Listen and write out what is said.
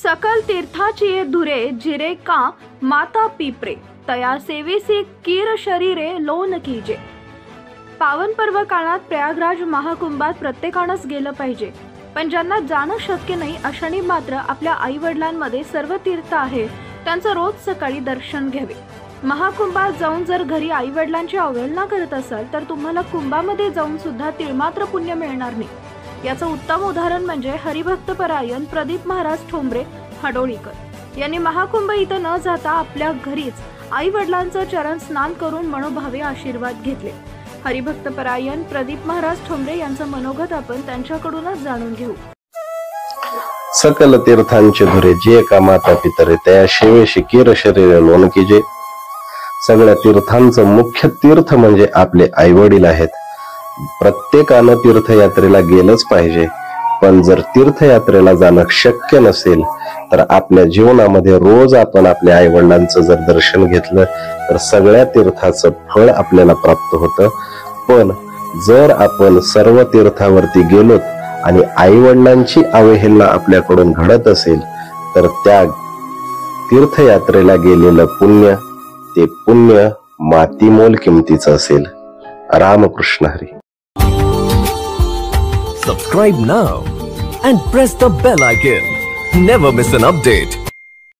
सकल तीर्थाची धुरे जिरे का माता पिपरे तया सेवेसी कीर शरीरे लोन कीजे। पावन पर्व काळात प्रयागराज महाकुंभात प्रत्येकानंच गेलं पाहिजे, पण ज्यांना जाणं शक्य नाही अशांनी मात्र आपल्या आई वडिलांमध्ये सर्व तीर्थ आहे त्यांचं रोज सकाळी दर्शन घ्यावे। महाकुंभात जाऊन जर घरी आई वडिलांची अवहेलना करत असाल तर तुम्हाला कुंभामध्ये जाऊन सुद्धा तिळमात्र पुण्य मिळणार नाही। याचं उत्तम उदाहरण म्हणजे हरिभक्त परायण प्रदीप महाराज ठोंबरे हडोळीकर यांनी महाकुंभ इथं न जाता आपल्या घरीच आई वडिलांचं चरण स्नान करून मनोभावे आशीर्वाद घेतले। हरिभक्त परायण प्रदीप महाराज ठोंबरे यांचं मनोगत आपण त्यांच्याकडूनच जाणून घेऊ। सकल तीर्थांचे धुरे जे का माता पितरे त्या शिवेशी कीर शरीरे लोन कीजे। सगळ्या तीर्थांचं मुख्य तीर्थ म्हणजे आपले आई वडील आहेत। प्रत्येकानं तीर्थयात्रेला गेलंच पाहिजे, पण जर तीर्थयात्रेला जाणं शक्य नसेल तर आपल्या जीवनामध्ये रोज आपण आपल्या आई वडिलांचं जर दर्शन घेतलं तर सगळ्या तीर्थाचं फळ आपल्याला प्राप्त होतं। पण जर आपण सर्व तीर्थावरती गेलोत आणि आई वडिलांची अवहेलना आपल्याकडून घडत असेल तर त्या तीर्थयात्रेला गेलेलं पुण्य ते पुण्य मातीमोल किमतीचं असेल। Ramakrishna Hari. Subscribe now and press the bell icon. Never miss an update.